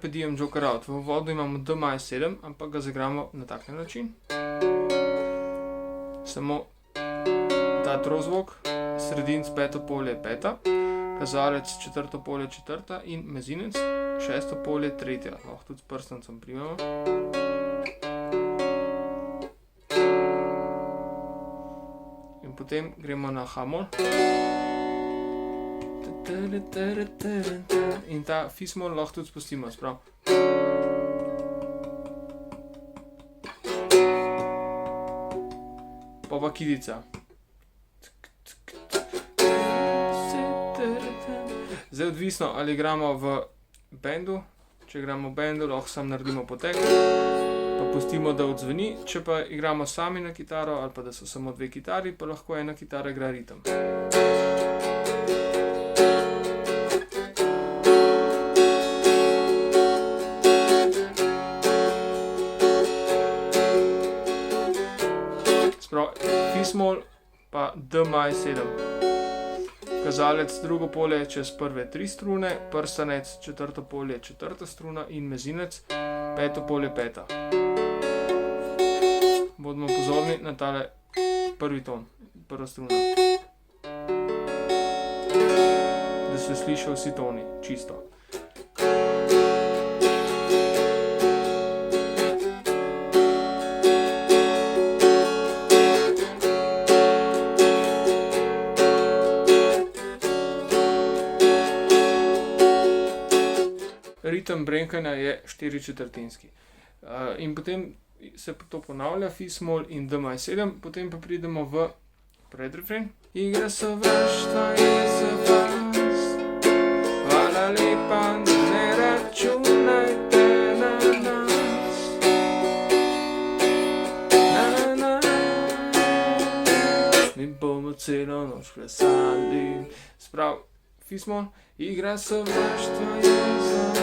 Carpe Diem Joker Out. V uvodu imamo D maj 7, ampak ga zaigramo na tak način. Samo ta trozvok, sredinc peto polje peta, kazalec četrto polje četrta in mezinec šesto polje tretja. Lahko tudi s prstancem primemo. In potem gremo na H-mol. In ta Fis-mol lahko tudi spustimo, sprav. Pa kidica. Zdaj odvisno, ali igramo v bendu. Če igramo v bendu, lahko sam naredimo potek, pa pustimo, da odzveni. Če pa igramo sami na kitaro, ali pa da so samo dve kitari, pa lahko ena kitara igra ritem. Fis-mol pa D maj 7. Kazalec drugo polje čez prve 3 strune, prstanec četrto polje četrta struna in mezinec peto polje peta. Bodimo pozorni na tale prvi ton, prva struna. Da se slišijo vsi toni, čisto. Ritem brenkanja je 4/4. In potem se to ponavlja, Fis-mol in D maj 7, potem pa pridemo v predrefren. Igra sovraštva je za vas, hvala lepa, ne računajte na nas. Na nas, mi bomo celo noč plesali. Sprav, Fis-mol, igra sovraštva je za nas.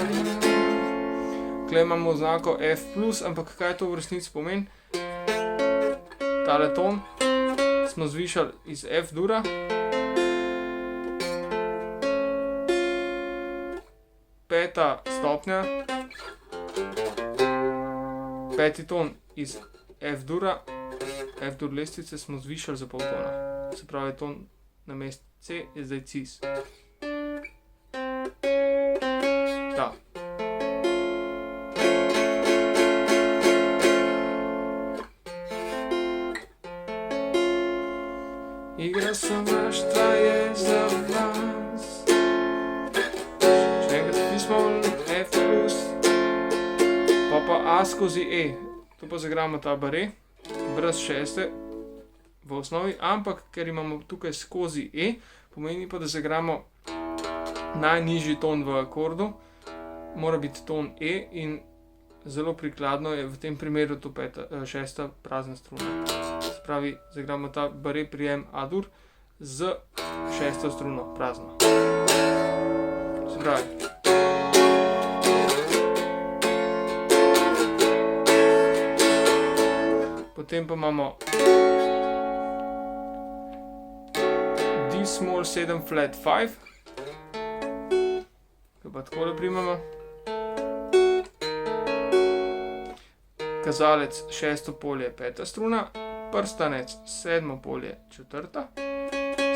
Tukaj imamo oznako F+, ampak kaj to v resnici pomeni? Tale ton smo zvišali iz F-dura. Peta stopnja. Peti ton iz F-dura. F-dur lestvice smo zvišali za pol tona. Se pravi, ton na mestu C je zdaj cis. Da. Igra sovraštva je za vas. Še enkrat Fis-mol, F+, pa A skozi E. Tu pa zaigramo ta bare, brez šeste v osnovi, ampak ker imamo tukaj skozi E, pomeni pa, da zaigramo najnižji ton v akordu. Mora biti ton E in zelo prikladno je v tem primeru to šesta prazna struna. Se pravi, zaigramo ta bare prijem A-dur z šesto struno prazno. Se pravi. Potem pa imamo D-small 7 flat 5. Kaj pa takole primamo. Kazalec šesto polje peta struna, prstanec sedmo polje četrta,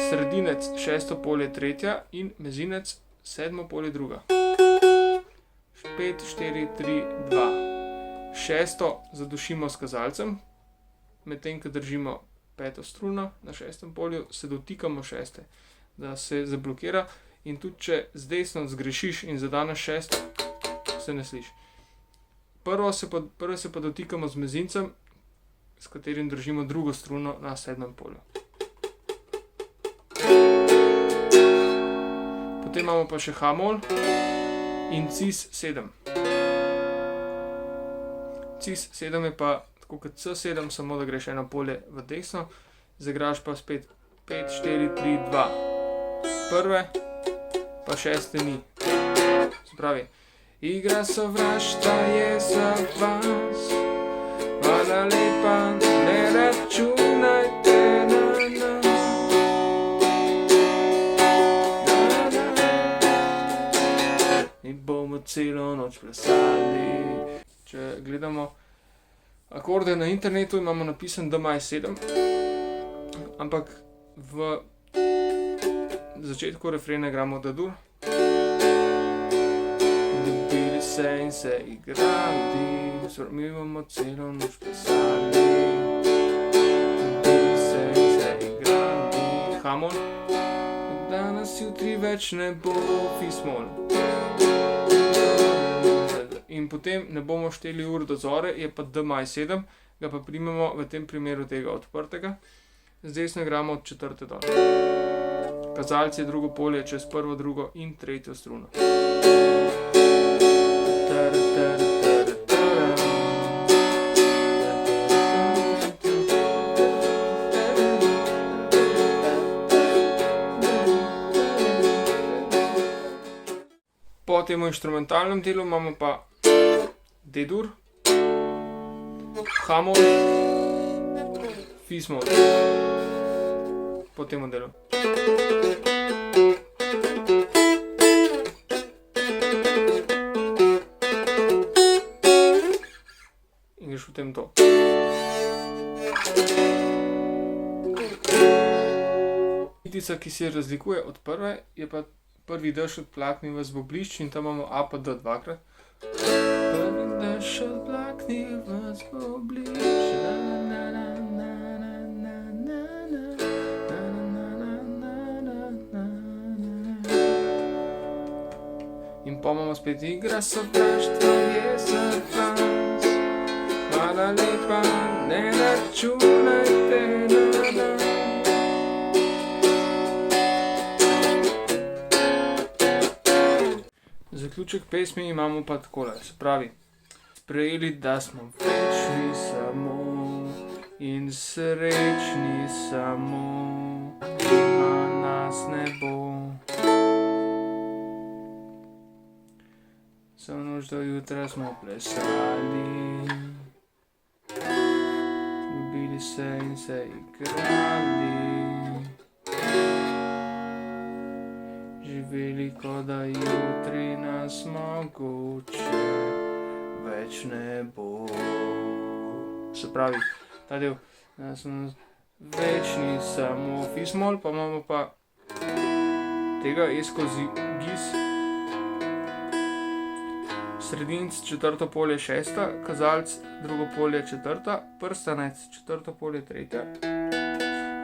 sredinec šesto polje tretja in mezinec sedmo polje druga. 5, 4, 3, 2. Šesto zadušimo s kazalcem, medtem ko držimo peto struno na šestem polju, se dotikamo šeste, da se zablokira, in tudi če z desno zgrešiš in zadaneš šesto, se ne sliši. Prvo se pa dotikamo z mezincem, s katerim držimo drugo struno na sedmem polju. Potem imamo pa še H-mol in cis-7. Cis-7 je pa tako kot C7, samo da greš eno polje v desno, zaigraš pa spet 5, 4, 3, 2. Prve pa šeste ni. Se pravi, igra sovraštva je za vas, hvala lepa, ne računajte na nas. Mi bomo celo noč plesali. Če gledamo akorde na internetu, imamo napisan D-7, ampak v začetku refrena igramo D-dur. Ljubili se in se igrali, mi bomo celo noč plesali. Ljubili se in se igrali. Hamon. Danes jutri več ne bo fismol. In potem ne bomo šteli ur do zore, je pa D-7, ga pa primemo v tem primeru tega odprtega. Z desno igramo od četrte dol. Kazalec je drugo polje čez prvo, drugo in tretjo struno. Po tem inštrumentalnem delu imamo pa D-dur, hamon, fismol. Po tem delu. In greš potem to. Kitica, ki se razlikuje od prve, je pa prvi dež odplakni vas v oblišč in tam imamo A pa D dvakrat. Prvi dež odplakni vas v oblišč. In pa imamo spet igra sovraštva, je za vas. Hvala lepa, ne računajte na nas. Zaključek pesmi imamo pa takole, se pravi. Sprejeli, da smo večni samo in srečni samo, ima nas ne bo. Vso noč do jutra smo plesali, ljubili se in se igrali. Živeli, kot da jutri nas mogoče več ne bo. Se pravi, ta del, da smo večni samo fismol, pa imamo pa tega E skozi gis. Sredinc četrto polje šesta, kazalec drugo polje četrta, prstanec četrto polje tretja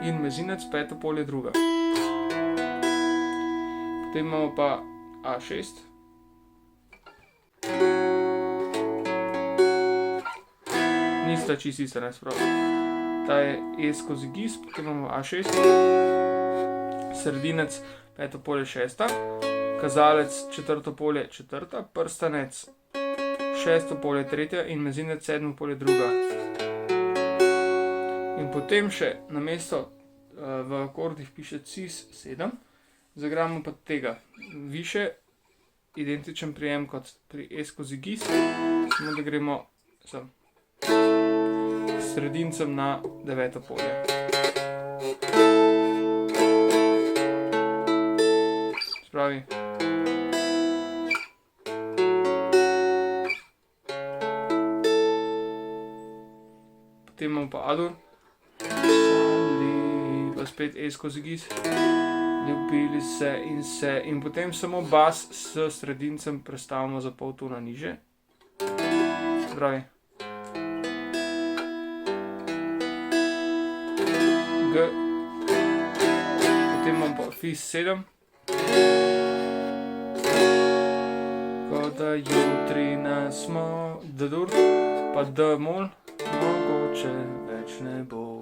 in mezinec peto polje druga. Potem imamo pa A6. Nista čisto ista, ne sprav. Ta je E skozi gis, potem imamo A6. Sredinec peto polje šesta, kazalec četrto polje četrta, prstanec šesto polje tretja in mezinec sedmo polje druga. In potem še namesto v akordih piše cis7, zaigramo pa tega više, identičen prijem kot pri E skozi gis, samo da gremo sem sredincem na deveto polje. Spravi. Potem imamo pa A-dur, pa spet E skozi gis. Ljubili se in potem samo bas s sredincem prestavimo za pol tona niže. Pravi. G. Potem imam pa Fis7. Kot da jutri nas smo, D-dur, pa D-mol, mogoče več ne bo.